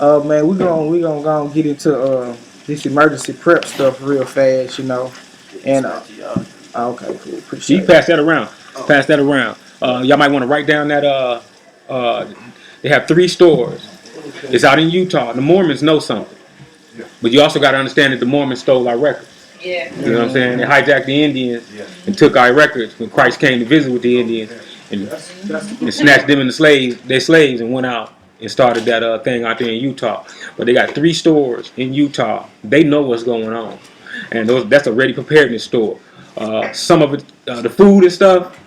Man, we gonna go and get into this emergency prep stuff real fast, you know. And okay, cool, You appreciate it. pass that around. Pass that around. Y'all might want to write down that uh, they have 3 stores. It's out in Utah. The Mormons know something, but you also got to understand that the Mormons stole our records. Yeah. You know what I'm saying? They Hmm. hijacked the Indians and took our records when Christ came to visit with the Indians and snatched them into their slaves, and went out and started that thing out there in Utah. But they got 3 stores in Utah. They know what's going on, and that's a ready preparedness store. Some of it, the food and stuff,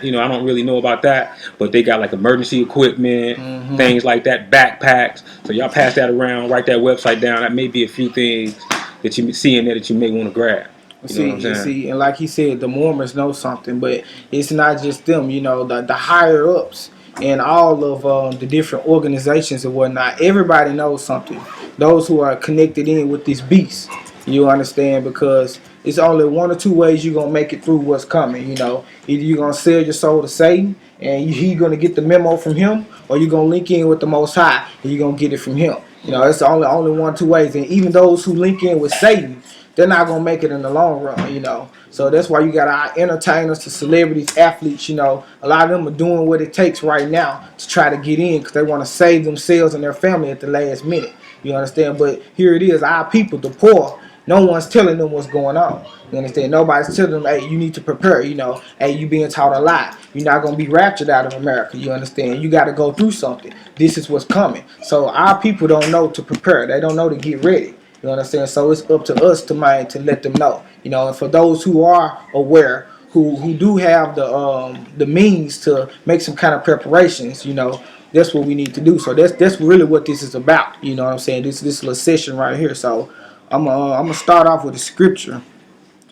I don't really know about that, but they got like emergency equipment, Hmm. things like that, backpacks. So y'all pass that around, write that website down. That may be a few things that you see in there that you may want to grab. You know what I'm saying? And like he said, the Mormons know something, but it's not just them. You know, the higher ups and all of the different organizations and whatnot. Everybody knows something. Those who are connected in with this beast, you understand, because it's only one or two ways you're gonna make it through what's coming. You know, either you're gonna sell your soul to Satan and he gonna get the memo from him, or you're gonna link in with the Most High and you're gonna get it from him. You know, it's the only one two ways. And even those who link in with Satan, they're not gonna make it in the long run, you know. So that's why you got our entertainers, the celebrities, athletes, you know. A lot of them are doing what it takes right now to try to get in because they want to save themselves and their family at the last minute. You understand? But here it is, our people, the poor. No one's telling them what's going on. You understand? Nobody's telling them, hey, you need to prepare. You know, hey, you being taught a lie. You're not gonna be raptured out of America. You understand? You got to go through something. This is what's coming. So our people don't know to prepare. They don't know to get ready. You understand? So it's up to us to mind to let them know. You know, and for those who are aware, who do have the means to make some kind of preparations, you know, that's what we need to do. So that's really what this is about. You know what I'm saying? This little session right here. So I'm gonna start off with a scripture.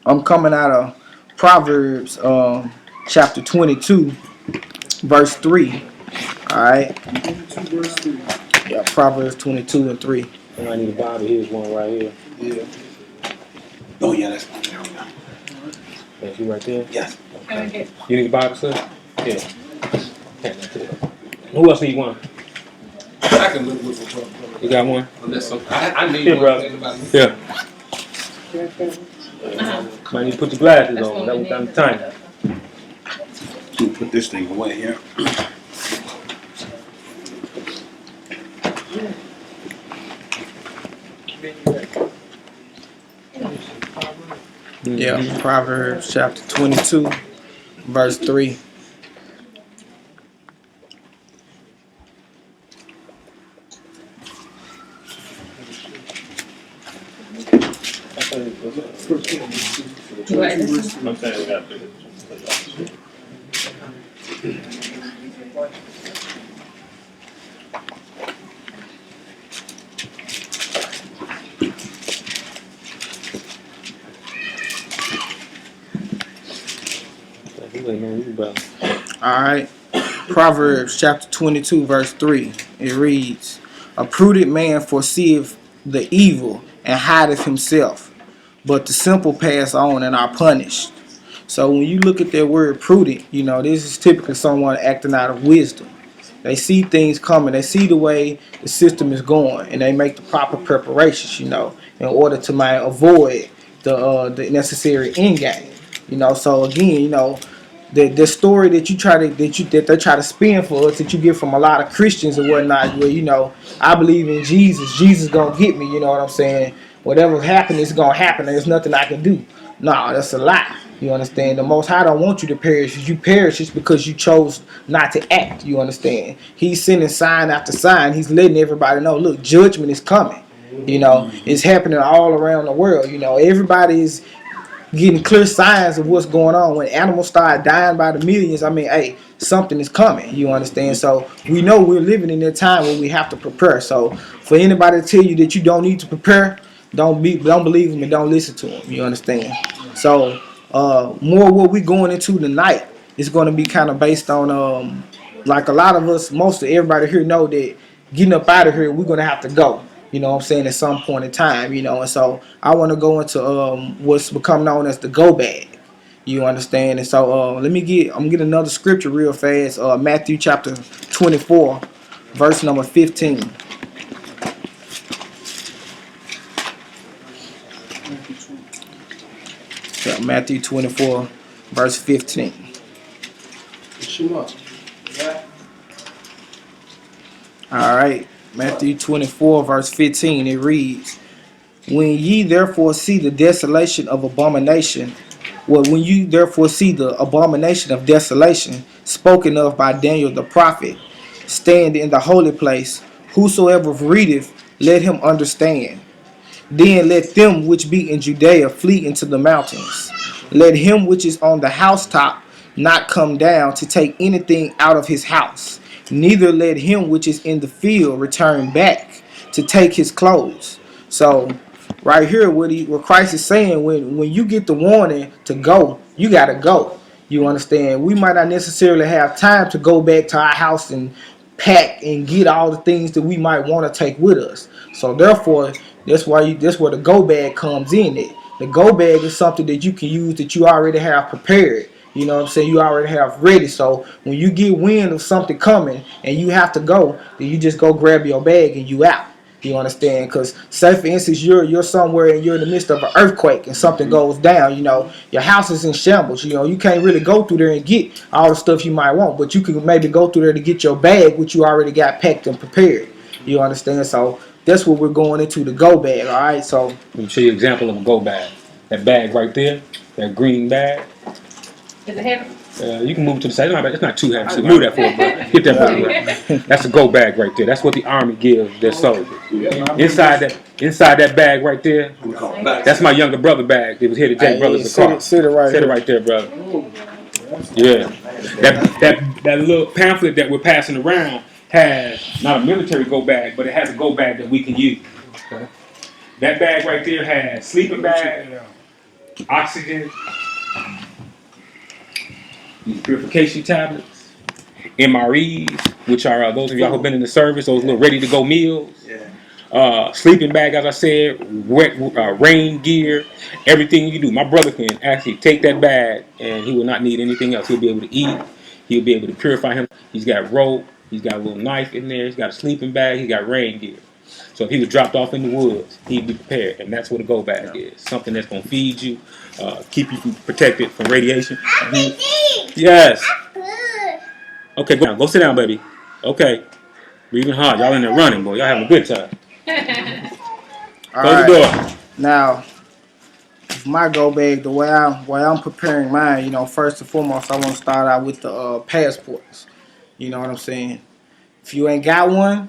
I'm coming out of Proverbs chapter 22, verse 3. All right. 22 verse 3. Yeah, Proverbs 22 and 3. I need a Bible. Here's one right here. Yeah. Oh yeah, that's one. That's you right there. Yes. Okay. You need a Bible, sir? Yeah. Who else need one? I can live with it. You got one? Unless I need Here, one. brother. Anybody? Yeah. Might need to put your glasses on. That was down the time. You put this thing away here. Yeah, Proverbs chapter 22, verse 3. I'm saying we got to. All right. Proverbs chapter 22, verse 3. It reads, a prudent man foreseeth the evil and hideth himself, but the simple pass on and are punished. So when you look at that word prudent, you know, this is typically someone acting out of wisdom. They see things coming. They see the way the system is going, and they make the proper preparations, you know, in order to avoid the necessary end game. You know, so again, you know, the story that they try to spin for us, that you get from a lot of Christians and whatnot, where, you know, I believe in Jesus. Jesus gonna get me. You know what I'm saying? Whatever happens is gonna happen. There's nothing I can do. No, that's a lie. You understand? The Most High don't want you to perish. If you perish, it's because you chose not to act. You understand? He's sending sign after sign. He's letting everybody know, look, judgment is coming. You know, it's happening all around the world. You know, everybody is getting clear signs of what's going on. When animals start dying by the millions, I mean, hey, something is coming. You understand? So we know we're living in a time where we have to prepare. So for anybody to tell you that you don't need to prepare, don't believe them and don't listen to them. You understand? So more what we're going into tonight is going to be kind of based on like a lot of us, most of everybody here know that getting up out of here, we're going to have to go. You know what I'm saying, at some point in time, you know. And so I want to go into what's become known as the go bag. You understand? And so I'm get another scripture real fast. Matthew chapter 24, verse number 15. Yeah, Matthew 24, verse 15. Shema. All right, Matthew 24, verse 15. It reads, "When ye therefore see the desolation of abomination, well, when you therefore see the abomination of desolation spoken of by Daniel the prophet, stand in the holy place, whosoever readeth, let him understand. Then let them which be in Judea flee into the mountains. Let him which is on the housetop not come down to take anything out of his house. Neither let him which is in the field return back to take his clothes." So, right here, what Christ is saying, when you get the warning to go, you gotta go. You understand? We might not necessarily have time to go back to our house and pack and get all the things that we might want to take with us. So therefore, that's where the go bag comes in. The go bag is something that you can use that you already have prepared. You know what I'm saying? You already have ready. So when you get wind of something coming and you have to go, then you just go grab your bag and you out. You understand? Because say for instance you're somewhere and you're in the midst of an earthquake and something goes down, you know, your house is in shambles, you know, you can't really go through there and get all the stuff you might want, but you can maybe go through there to get your bag, which you already got packed and prepared. You understand? So that's what we're going into, the go bag. All right, so Let me show you an example of a go bag. That bag right there, that green bag. Is it heavy? You can move it to the side. It's not too heavy. So move that forward, bro. Get that forward. That's a go bag right there. That's what the Army gives their soldiers. Inside that bag right there, that's my younger brother bag. It was here to Jake Brothers across. sit it right Sit it here. right there, brother. Yeah. That little pamphlet that we're passing around has not a military go bag, but it has a go bag that we can use. Okay? That bag right there has sleeping bag, oxygen, these purification tablets, MREs, which are those of y'all who've been in the service, those little ready-to-go meals. Sleeping bag, as I said, rain gear, everything you do. My brother can actually take that bag and he will not need anything else. He'll be able to eat. He'll be able to purify him. He's got rope. He's got a little knife in there. He's got a sleeping bag. He's got rain gear. So if he was dropped off in the woods, he'd be prepared. And that's what a go bag is. Something that's going to feed you, keep you protected from radiation. Yes. Okay, go sit down, baby. Okay. Breathing hard. Y'all in there running, boy. Y'all having a good time. All Close the door. Now, my go bag, the way I'm preparing mine, you know, first and foremost, I want to start out with the passports. You know what I'm saying? If you ain't got one,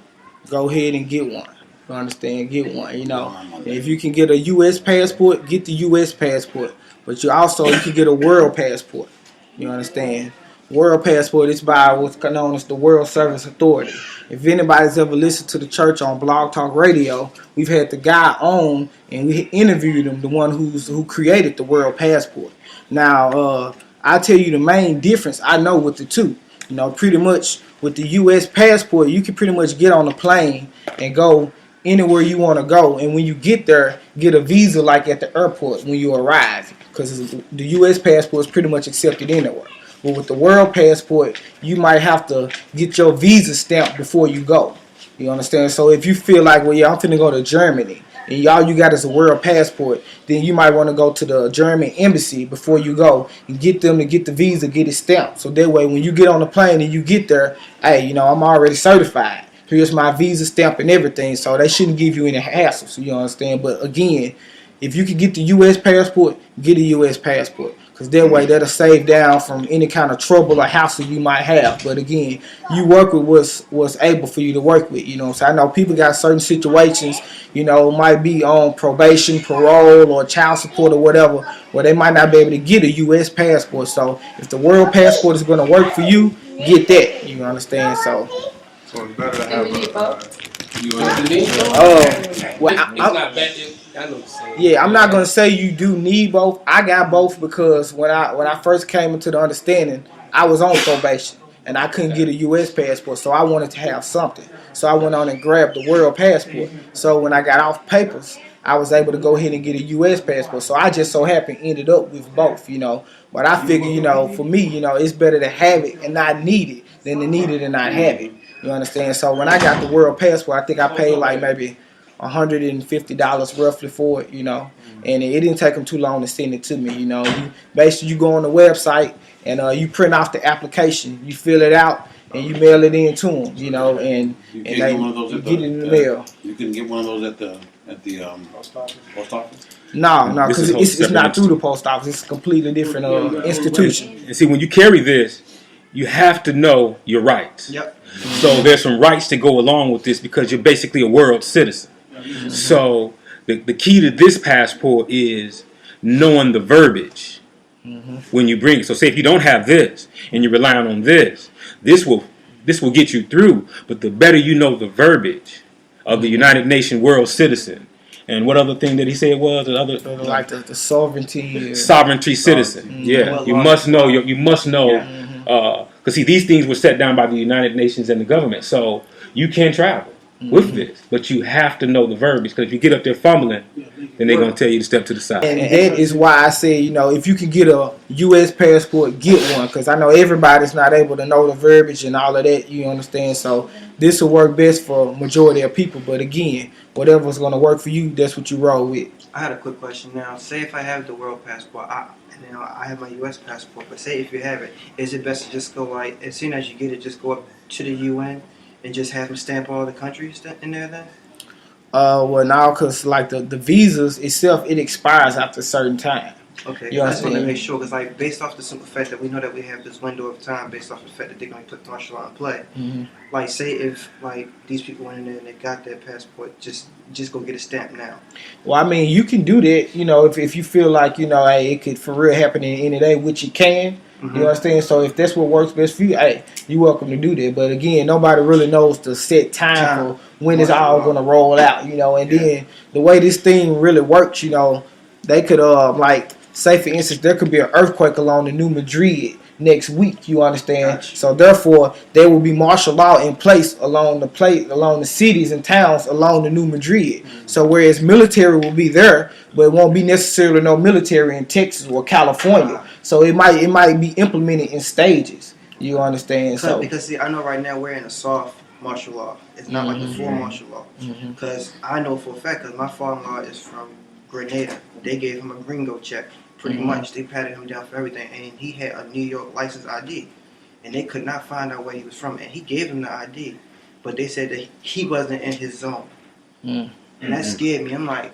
go ahead and get one. You understand? Get one. You know, if you can get a U.S. passport, get the U.S. passport. But you can get a world passport. You understand? World passport is by what's known as the World Service Authority. If anybody's ever listened to the church on Blog Talk Radio, we've had the guy on and we interviewed him, the one who created the World Passport. Now, I'll tell you the main difference I know with the two. You know, pretty much with the U.S. passport, you can pretty much get on a plane and go anywhere you want to go. And when you get there, get a visa like at the airport when you arrive. Because the U.S. passport is pretty much accepted anywhere. But with the world passport, you might have to get your visa stamped before you go. You understand? So if you feel like, well, yeah, I'm finna go to Germany, and all you got is a world passport, then you might want to go to the German embassy before you go and get them to get the visa, get it stamped. So that way, when you get on the plane and you get there, hey, you know, I'm already certified. Here's my visa stamp and everything. So they shouldn't give you any hassles. You understand? But again, if you can get the U.S. passport, get a U.S. passport. Because that way, that'll save down from any kind of trouble or hassle you might have. But again, you work with what's able for you to work with. You know, so I know people got certain situations, you know, might be on probation, parole, or child support or whatever, where they might not be able to get a U.S. passport. So if the world passport is going to work for you, get that. You understand? So it's better to Do have we need both? well, It's not bad. I know what you're saying. yeah, I'm not gonna say you do need both. I got both because when I first came into the understanding, I was on probation and I couldn't get a U.S. passport, so I wanted to have something. So I went on and grabbed the world passport. So when I got off papers, I was able to go ahead and get a U.S. passport. So I just so happened ended up with both, you know. But I figure, you know, for me, you know, it's better to have it and not need it than to need it and not have it. You understand? So when I got the world passport, I think I paid like maybe $150 roughly for it, you know. And it didn't take them too long to send it to me, you know. You go on the website and you print off the application, you fill it out, and you mail it in to them, you know, and You they can't get one of those you at get it in the mail. You can get one of those at the post office. No, This because is a it's separate not through the post office. It's a completely different institution. And see, when you carry this, you have to know your rights. Yep. So there's some rights to go along with this because you're basically a world citizen. So the key to this passport is knowing the verbiage when you bring it. So say if you don't have this and you're relying on this will get you through. But the better you know the verbiage of the United Nations World Citizen. And what other thing that he said was another Like the sovereignty. sovereignty citizen. Yeah, you must know. You must know. Because see, these things were set down by the United Nations and the government. So you can travel with this, but you have to know the verbiage. Because if you get up there fumbling, then they're gonna tell you to step to the side. And that is why I say, you know, if you can get a U.S. passport, get one. Because I know everybody's not able to know the verbiage and all of that, you understand? So this will work best for majority of people. But again, whatever's going to work for you, that's what you roll with. I had a quick question now. Say if I have the world passport, I have my U.S. passport, but say if you have it, is it best to just go like, as soon as you get it, just go up to the UN and just have them stamp all the countries in there then? Well, now, because like the visas itself, it expires after a certain time. Okay, You I just want to understand? make sure, because like based off the simple fact that we know that we have this window of time, based off the fact that they're going to put martial law in play. Like, say if like these people went in there and they got their passport, just go get a stamp now. Well, I mean, you can do that, you know, if you feel like, you know, hey, it could for real happen in any day, which it can. You understand? So if that's what works best for you, hey, you're welcome to do that. But again, nobody really knows the set time for when it's all going to roll out, you know. And then the way this thing really works, you know, they could, like, say for instance, there could be an earthquake along the New Madrid next week, you understand? Gotcha. So therefore, there will be martial law in place along the cities and towns along the New Madrid. So whereas military will be there, but it won't be necessarily no military in Texas or California. So it might be implemented in stages. You understand? So Because see, I know right now we're in a soft martial law. It's not like the full martial law. Because I know for a fact, because my father-in-law is from Grenada. They gave him a gringo check. Pretty much, they patted him down for everything, and he had a New York license ID, and they could not find out where he was from, and he gave them the ID, but they said that he wasn't in his zone, and that scared me. I'm like,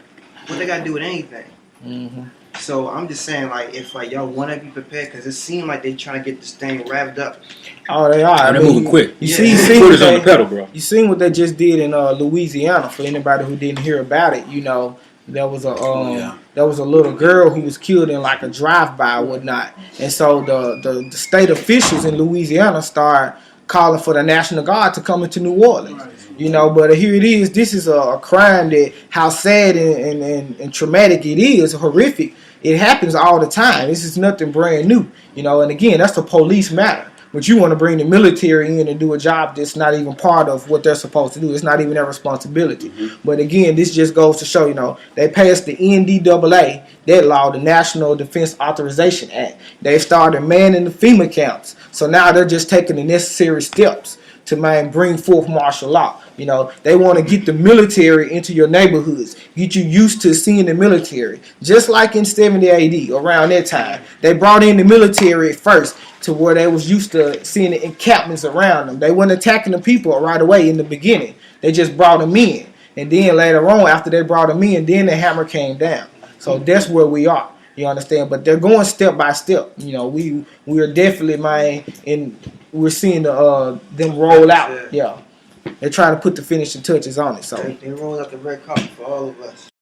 what they got to do with anything? So I'm just saying, like, if like y'all want to be prepared, because it seemed like they trying to get this thing revved up. oh, they are. They're moving quick. You Yeah. see, Foot is on the what pedal, bro. you seen what they just did in Louisiana. For anybody who didn't hear about it, you know, there was a little girl who was killed in like a drive-by or whatnot, and so the state officials in Louisiana started calling for the National Guard to come into New Orleans. You know, but here it is. This is a crime that how sad and traumatic it is, horrific. It happens all the time. This is nothing brand new. You know, and again, that's the police matter. But you want to bring the military in and do a job that's not even part of what they're supposed to do. It's not even their responsibility. But again, this just goes to show, you know, they passed the NDAA, that law, the National Defense Authorization Act. They started manning the FEMA camps. So now they're just taking the necessary steps to bring forth martial law. You know, they want to get the military into your neighborhoods, get you used to seeing the military. Just like in 70 AD, around that time, they brought in the military at first to where they was used to seeing the encampments around them. They weren't attacking the people right away in the beginning. They just brought them in. And then later on, after they brought them in, then the hammer came down. So that's where we are. You understand? But they're going step by step. You know, we are definitely, and we're seeing them roll out. Yeah. They're trying to put the finishing touches on it. So They rolled out the red carpet for all of us.